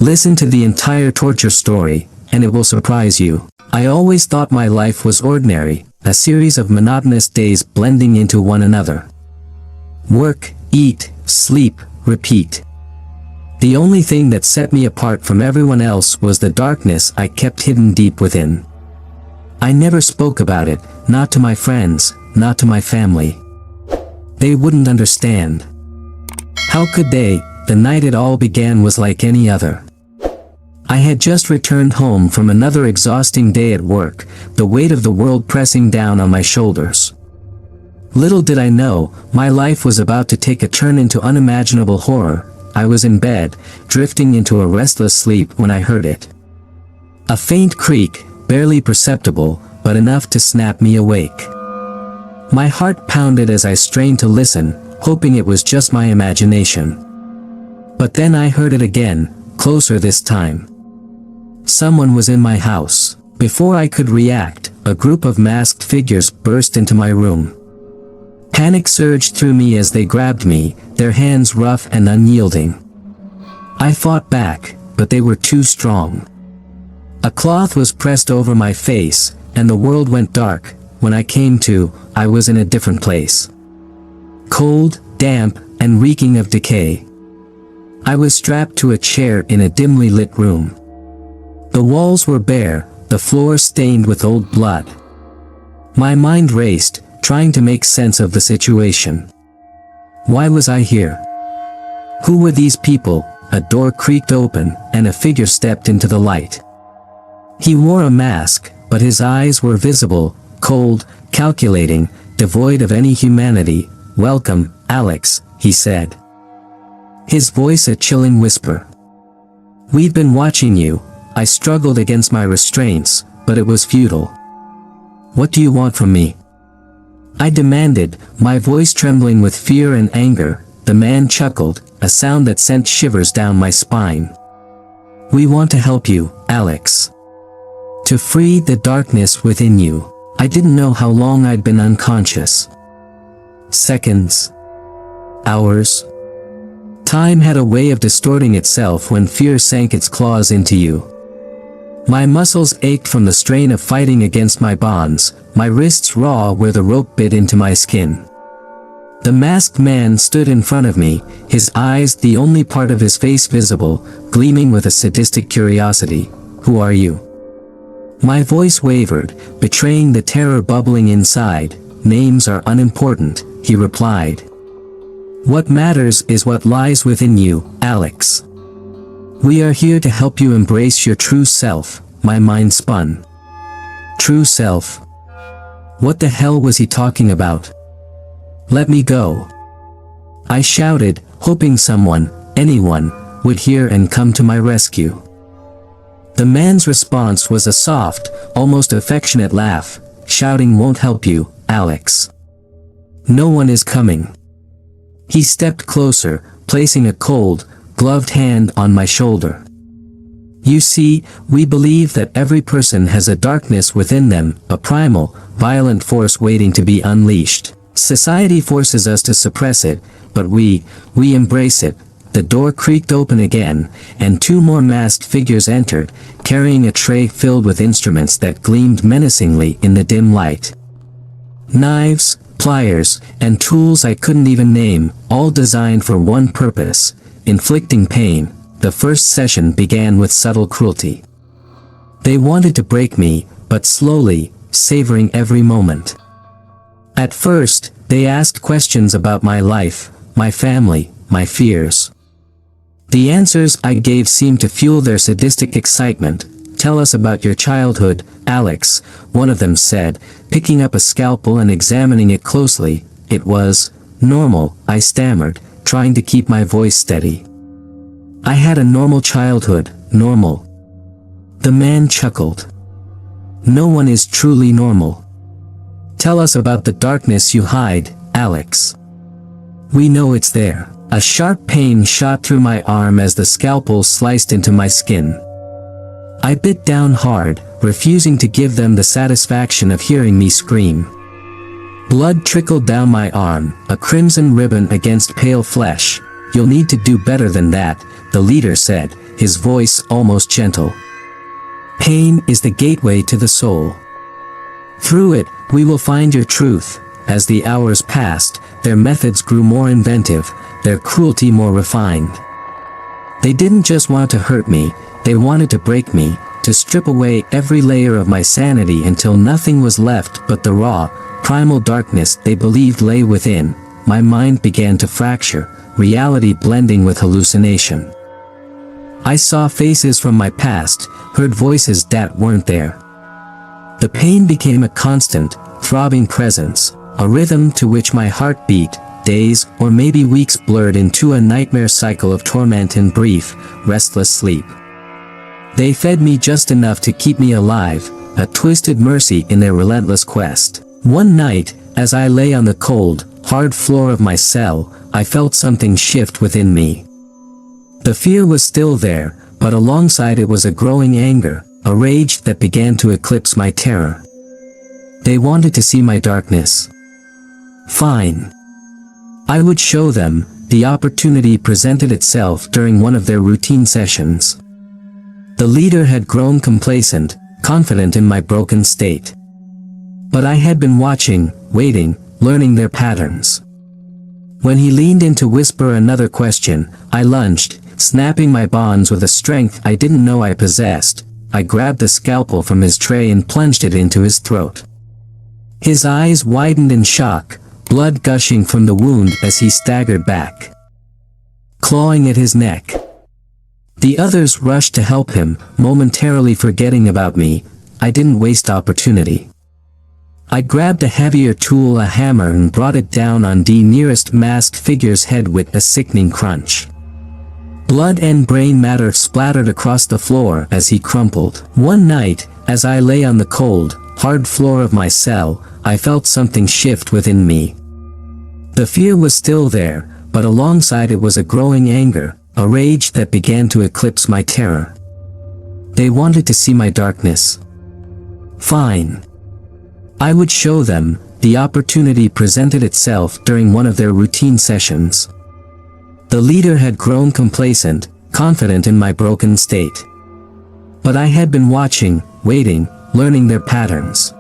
Listen to the entire torture story, and it will surprise you. I always thought my life was ordinary, a series of monotonous days blending into one another. Work, eat, sleep, repeat. The only thing that set me apart from everyone else was the darkness I kept hidden deep within. I never spoke about it, not to my friends, not to my family. They wouldn't understand. How could they? The night it all began was like any other. I had just returned home from another exhausting day at work, the weight of the world pressing down on my shoulders. Little did I know, my life was about to take a turn into unimaginable horror. I was in bed, drifting into a restless sleep when I heard it. A faint creak, barely perceptible, but enough to snap me awake. My heart pounded as I strained to listen, hoping it was just my imagination. But then I heard it again, closer this time. Someone was in my house. Before I could react, a group of masked figures burst into my room. Panic surged through me as they grabbed me, their hands rough and unyielding. I fought back, but they were too strong. A cloth was pressed over my face, and the world went dark. When I came to, I was in a different place. Cold, damp, and reeking of decay. I was strapped to a chair in a dimly lit room. The walls were bare, the floor stained with old blood. My mind raced, trying to make sense of the situation. Why was I here? Who were these people? A door creaked open, and a figure stepped into the light. He wore a mask, but his eyes were visible, cold, calculating, devoid of any humanity. "Welcome, Alex," he said. His voice a chilling whisper. "We've been watching you." I struggled against my restraints, but it was futile. "What do you want from me?" I demanded, my voice trembling with fear and anger. The man chuckled, a sound that sent shivers down my spine. "We want to help you, Alex. To free the darkness within you." I didn't know how long I'd been unconscious. Seconds. Hours. Time had a way of distorting itself when fear sank its claws into you. My muscles ached from the strain of fighting against my bonds, my wrists raw where the rope bit into my skin. The masked man stood in front of me, his eyes, the only part of his face visible, gleaming with a sadistic curiosity. "Who are you?" My voice wavered, betraying the terror bubbling inside. "Names are unimportant," he replied. "What matters is what lies within you, Alex. We are here to help you embrace your true self." My mind spun. True self? What the hell was he talking about? "Let me go," I shouted, hoping someone, anyone, would hear and come to my rescue. The man's response was a soft, almost affectionate laugh. "Shouting won't help you, Alex. No one is coming." He stepped closer, placing a cold, gloved hand on my shoulder. "You see, we believe that every person has a darkness within them, a primal, violent force waiting to be unleashed. Society forces us to suppress it, but we embrace it." The door creaked open again, and two more masked figures entered, carrying a tray filled with instruments that gleamed menacingly in the dim light. Knives, pliers, and tools I couldn't even name, all designed for one purpose: inflicting pain. The first session began with subtle cruelty. They wanted to break me, but slowly, savoring every moment. At first, they asked questions about my life, my family, my fears. The answers I gave seemed to fuel their sadistic excitement. "Tell us about your childhood, Alex," one of them said, picking up a scalpel and examining it closely. "It was normal," I stammered, trying to keep my voice steady. "I had a normal childhood, normal." The man chuckled. "No one is truly normal. Tell us about the darkness you hide, Alex. We know it's there." A sharp pain shot through my arm as the scalpel sliced into my skin. I bit down hard, refusing to give them the satisfaction of hearing me scream. Blood trickled down my arm, a crimson ribbon against pale flesh. "You'll need to do better than that," the leader said, his voice almost gentle. Pain is the gateway to the soul. Through it, we will find your truth. As the hours passed, their methods grew more inventive, their cruelty more refined. They didn't just want to hurt me, they wanted to break me, to strip away every layer of my sanity until nothing was left but the raw, primal darkness they believed lay within. My mind began to fracture, reality blending with hallucination. I saw faces from my past, heard voices that weren't there. The pain became a constant, throbbing presence, a rhythm to which my heart beat. Days, or maybe weeks blurred into a nightmare cycle of torment and brief, restless sleep. They fed me just enough to keep me alive, a twisted mercy in their relentless quest. One night, as I lay on the cold, hard floor of my cell, I felt something shift within me. The fear was still there, but alongside it was a growing anger, a rage that began to eclipse my terror. They wanted to see my darkness. Fine. I would show them. The opportunity presented itself during one of their routine sessions. The leader had grown complacent, confident in my broken state. But I had been watching, waiting, learning their patterns. When he leaned in to whisper another question, I lunged, snapping my bonds with a strength I didn't know I possessed. I grabbed the scalpel from his tray and plunged it into his throat. His eyes widened in shock, blood gushing from the wound as he staggered back, clawing at his neck. The others rushed to help him, momentarily forgetting about me. I didn't waste opportunity. I grabbed a heavier tool, a hammer, and brought it down on the nearest masked figure's head with a sickening crunch. Blood and brain matter splattered across the floor as he crumpled. One night, as I lay on the cold, hard floor of my cell, I felt something shift within me. The fear was still there, but alongside it was a growing anger, a rage that began to eclipse my terror. They wanted to see my darkness. Fine. I would show them. The opportunity presented itself during one of their routine sessions. The leader had grown complacent, confident in my broken state. But I had been watching, waiting, learning their patterns.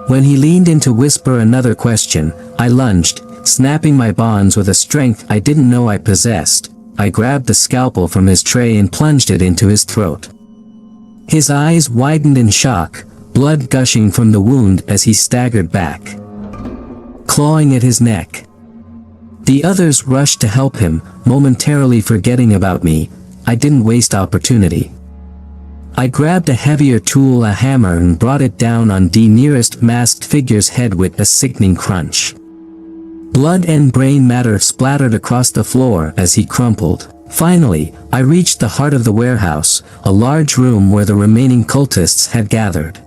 When he leaned in to whisper another question, I lunged, snapping my bonds with a strength I didn't know I possessed. I grabbed the scalpel from his tray and plunged it into his throat. His eyes widened in shock, blood gushing from the wound as he staggered back, clawing at his neck. The others rushed to help him, momentarily forgetting about me. I didn't waste opportunity. I grabbed a heavier tool, a hammer, and brought it down on the nearest masked figure's head with a sickening crunch. Blood and brain matter splattered across the floor as he crumpled. Finally, I reached the heart of the warehouse, a large room where the remaining cultists had gathered.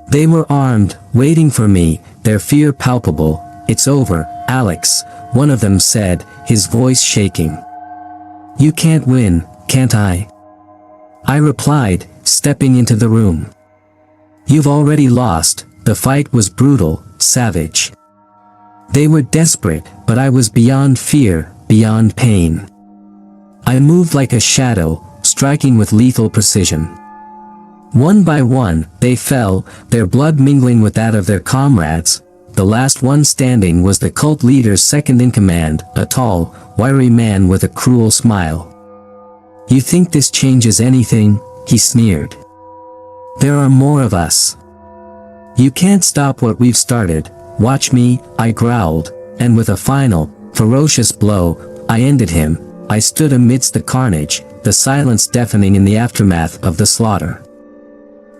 They were armed, waiting for me, their fear palpable. "It's over, Alex," one of them said, his voice shaking. "You can't win, can't I?" I replied, stepping into the room. "You've already lost." The fight was brutal, savage. They were desperate, but I was beyond fear, beyond pain. I moved like a shadow, striking with lethal precision. One by one, they fell, their blood mingling with that of their comrades. The last one standing was the cult leader's second-in-command, a tall, wiry man with a cruel smile. "You think this changes anything?" he sneered. "There are more of us. You can't stop what we've started. Watch me," I growled, and with a final, ferocious blow, I ended him. I stood amidst the carnage, the silence deafening in the aftermath of the slaughter.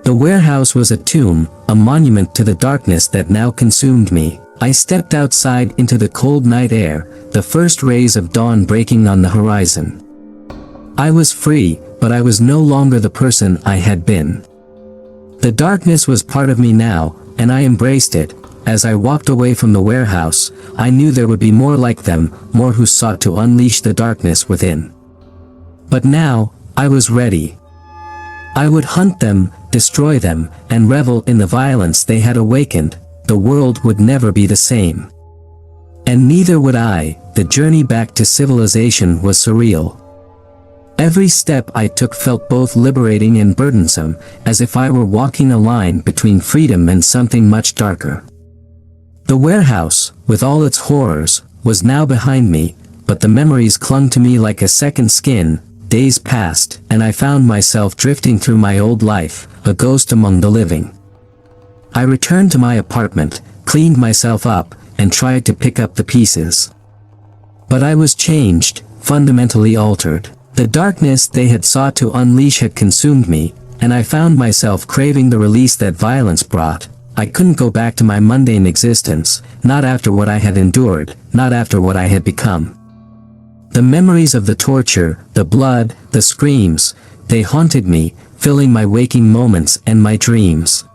The warehouse was a tomb, a monument to the darkness that now consumed me. I stepped outside into the cold night air, the first rays of dawn breaking on the horizon. I was free, but I was no longer the person I had been. The darkness was part of me now, and I embraced it. As I walked away from the warehouse, I knew there would be more like them, more who sought to unleash the darkness within. But now, I was ready. I would hunt them, destroy them, and revel in the violence they had awakened. The world would never be the same. And neither would I. The journey back to civilization was surreal. Every step I took felt both liberating and burdensome, as if I were walking a line between freedom and something much darker. The warehouse, with all its horrors, was now behind me, but the memories clung to me like a second skin. Days passed, and I found myself drifting through my old life, a ghost among the living. I returned to my apartment, cleaned myself up, and tried to pick up the pieces. But I was changed, fundamentally altered. The darkness they had sought to unleash had consumed me, and I found myself craving the release that violence brought. I couldn't go back to my mundane existence, not after what I had endured, not after what I had become. The memories of the torture, the blood, the screams, they haunted me, filling my waking moments and my dreams.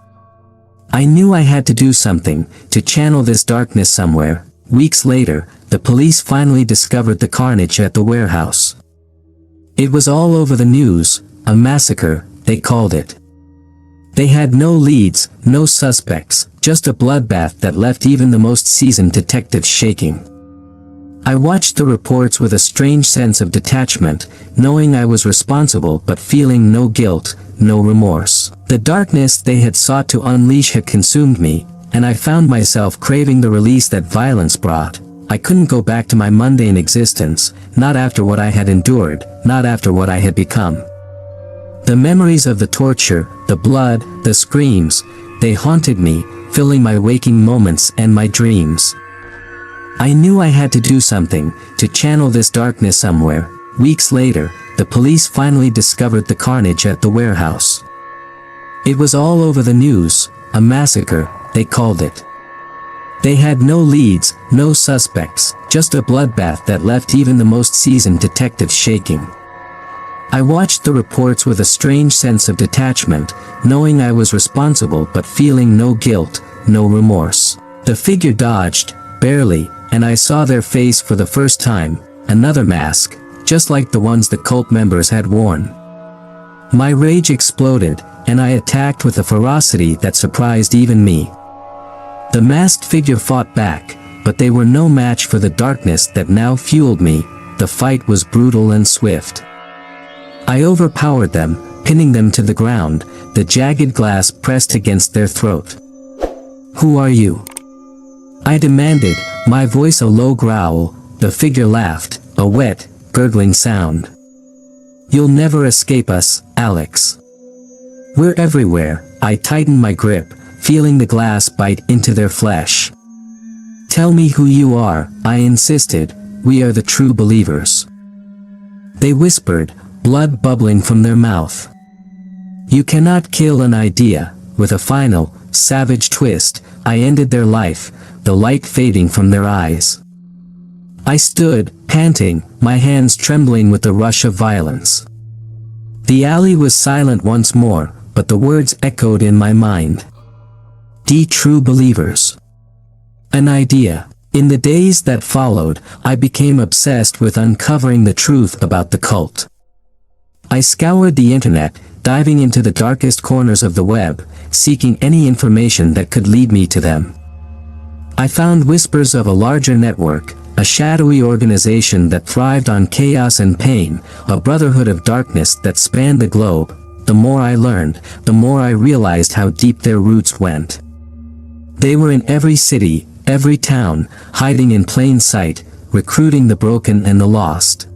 I knew I had to do something, to channel this darkness somewhere. Weeks later, the police finally discovered the carnage at the warehouse. It was all over the news, a massacre, they called it. They had no leads, no suspects, just a bloodbath that left even the most seasoned detectives shaking. I watched the reports with a strange sense of detachment, knowing I was responsible but feeling no guilt, no remorse. The darkness they had sought to unleash had consumed me, and I found myself craving the release that violence brought. I couldn't go back to my mundane existence, not after what I had endured, not after what I had become. The memories of the torture, the blood, the screams, they haunted me, filling my waking moments and my dreams. I knew I had to do something, to channel this darkness somewhere. Weeks later, the police finally discovered the carnage at the warehouse. It was all over the news, a massacre, they called it. They had no leads, no suspects, just a bloodbath that left even the most seasoned detectives shaking. I watched the reports with a strange sense of detachment, knowing I was responsible but feeling no guilt, no remorse. The figure dodged, barely, and I saw their face for the first time, another mask, just like the ones the cult members had worn. My rage exploded, and I attacked with a ferocity that surprised even me. The masked figure fought back, but they were no match for the darkness that now fueled me. The fight was brutal and swift. I overpowered them, pinning them to the ground, the jagged glass pressed against their throat. "Who are you?" I demanded, my voice a low growl. The figure laughed, a wet, gurgling sound. "You'll never escape us, Alex. We're everywhere." I tightened my grip, feeling the glass bite into their flesh. "Tell me who you are," I insisted. "We are the true believers." They whispered, blood bubbling from their mouth. "You cannot kill an idea." With a final, savage twist, I ended their life, the light fading from their eyes. I stood, panting, my hands trembling with the rush of violence. The alley was silent once more, but the words echoed in my mind. "The true believers. An idea." In the days that followed, I became obsessed with uncovering the truth about the cult. I scoured the internet, diving into the darkest corners of the web, seeking any information that could lead me to them. I found whispers of a larger network, a shadowy organization that thrived on chaos and pain, a brotherhood of darkness that spanned the globe. The more I learned, the more I realized how deep their roots went. They were in every city, every town, hiding in plain sight, recruiting the broken and the lost.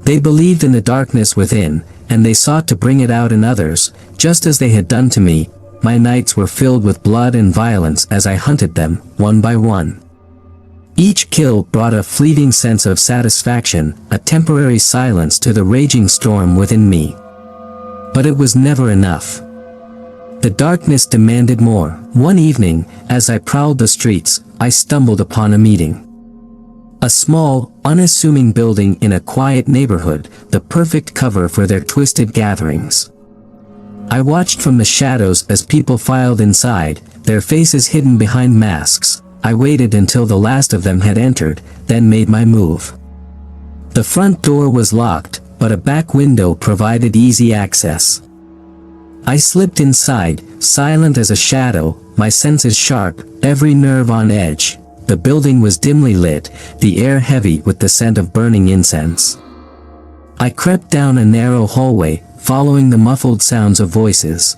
They believed in the darkness within, and they sought to bring it out in others, just as they had done to me. My nights were filled with blood and violence as I hunted them, one by one. Each kill brought a fleeting sense of satisfaction, a temporary silence to the raging storm within me. But it was never enough. The darkness demanded more. One evening, as I prowled the streets, I stumbled upon a meeting. A small, unassuming building in a quiet neighborhood, the perfect cover for their twisted gatherings. I watched from the shadows as people filed inside, their faces hidden behind masks. I waited until the last of them had entered, then made my move. The front door was locked, but a back window provided easy access. I slipped inside, silent as a shadow, my senses sharp, every nerve on edge. The building was dimly lit, the air heavy with the scent of burning incense. I crept down a narrow hallway, following the muffled sounds of voices.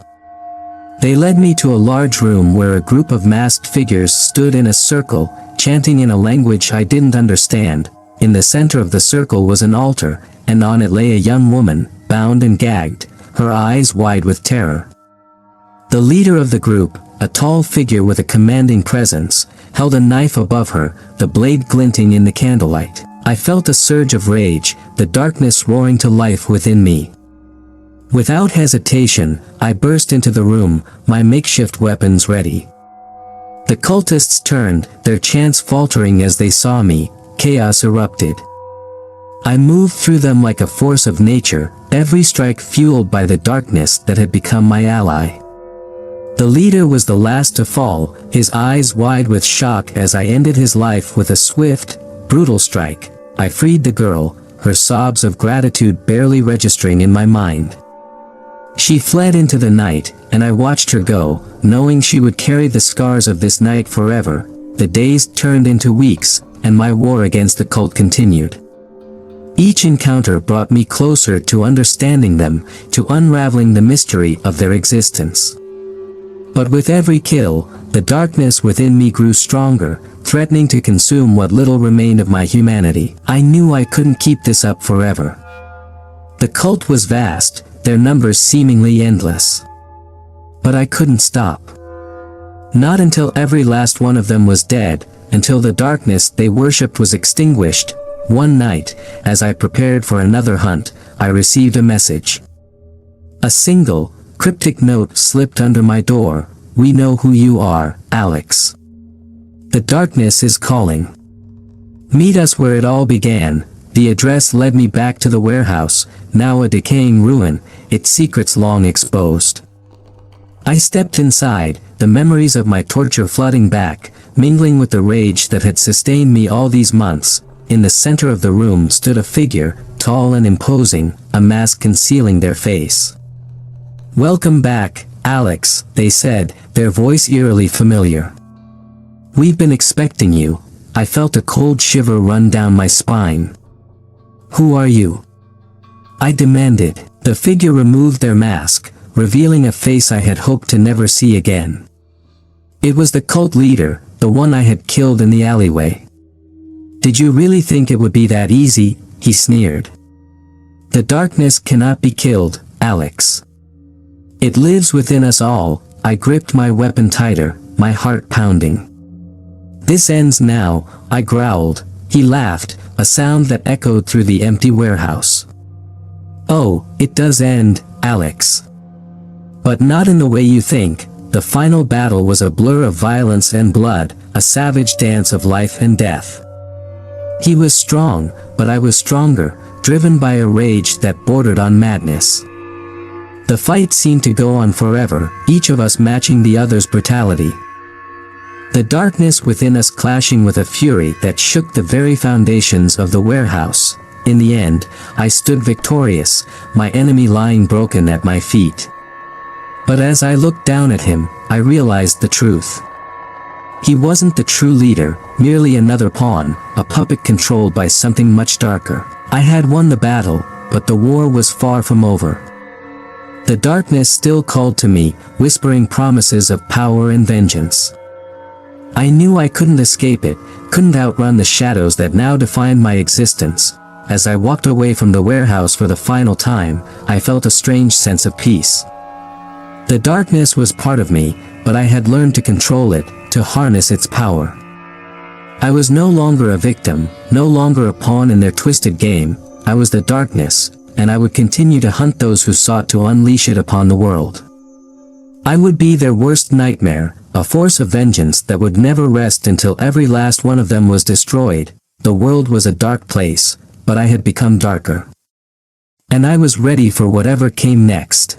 They led me to a large room where a group of masked figures stood in a circle, chanting in a language I didn't understand. In the center of the circle was an altar, and on it lay a young woman, bound and gagged, her eyes wide with terror. The leader of the group, a tall figure with a commanding presence, held a knife above her, the blade glinting in the candlelight. I felt a surge of rage, the darkness roaring to life within me. Without hesitation, I burst into the room, my makeshift weapons ready. The cultists turned, their chants faltering as they saw me. Chaos erupted. I moved through them like a force of nature, every strike fueled by the darkness that had become my ally. The leader was the last to fall, his eyes wide with shock as I ended his life with a swift, brutal strike. I freed the girl, her sobs of gratitude barely registering in my mind. She fled into the night, and I watched her go, knowing she would carry the scars of this night forever. The days turned into weeks, and my war against the cult continued. Each encounter brought me closer to understanding them, to unraveling the mystery of their existence. But with every kill, the darkness within me grew stronger, threatening to consume what little remained of my humanity. I knew I couldn't keep this up forever. The cult was vast, their numbers seemingly endless. But I couldn't stop. Not until every last one of them was dead, until the darkness they worshipped was extinguished. One night, as I prepared for another hunt, I received a message. A single, cryptic note slipped under my door. "We know who you are, Alex. The darkness is calling. Meet us where it all began." The address led me back to the warehouse, now a decaying ruin, its secrets long exposed. I stepped inside, the memories of my torture flooding back, mingling with the rage that had sustained me all these months. In the center of the room stood a figure, tall and imposing, a mask concealing their face. "Welcome back, Alex," they said, their voice eerily familiar. "We've been expecting you." I felt a cold shiver run down my spine. "Who are you?" I demanded. The figure removed their mask, revealing a face I had hoped to never see again. It was the cult leader, the one I had killed in the alleyway. "Did you really think it would be that easy?" he sneered. "The darkness cannot be killed, Alex. It lives within us all." I gripped my weapon tighter, my heart pounding. "This ends now," I growled. He laughed, a sound that echoed through the empty warehouse. "Oh, it does end, Alex. But not in the way you think." The final battle was a blur of violence and blood, a savage dance of life and death. He was strong, but I was stronger, driven by a rage that bordered on madness. The fight seemed to go on forever, each of us matching the other's brutality. The darkness within us clashing with a fury that shook the very foundations of the warehouse. In the end, I stood victorious, my enemy lying broken at my feet. But as I looked down at him, I realized the truth. He wasn't the true leader, merely another pawn, a puppet controlled by something much darker. I had won the battle, but the war was far from over. The darkness still called to me, whispering promises of power and vengeance. I knew I couldn't escape it, couldn't outrun the shadows that now defined my existence. As I walked away from the warehouse for the final time, I felt a strange sense of peace. The darkness was part of me, but I had learned to control it, to harness its power. I was no longer a victim, no longer a pawn in their twisted game. I was the darkness, and I would continue to hunt those who sought to unleash it upon the world. I would be their worst nightmare, a force of vengeance that would never rest until every last one of them was destroyed. The world was a dark place, but I had become darker. And I was ready for whatever came next.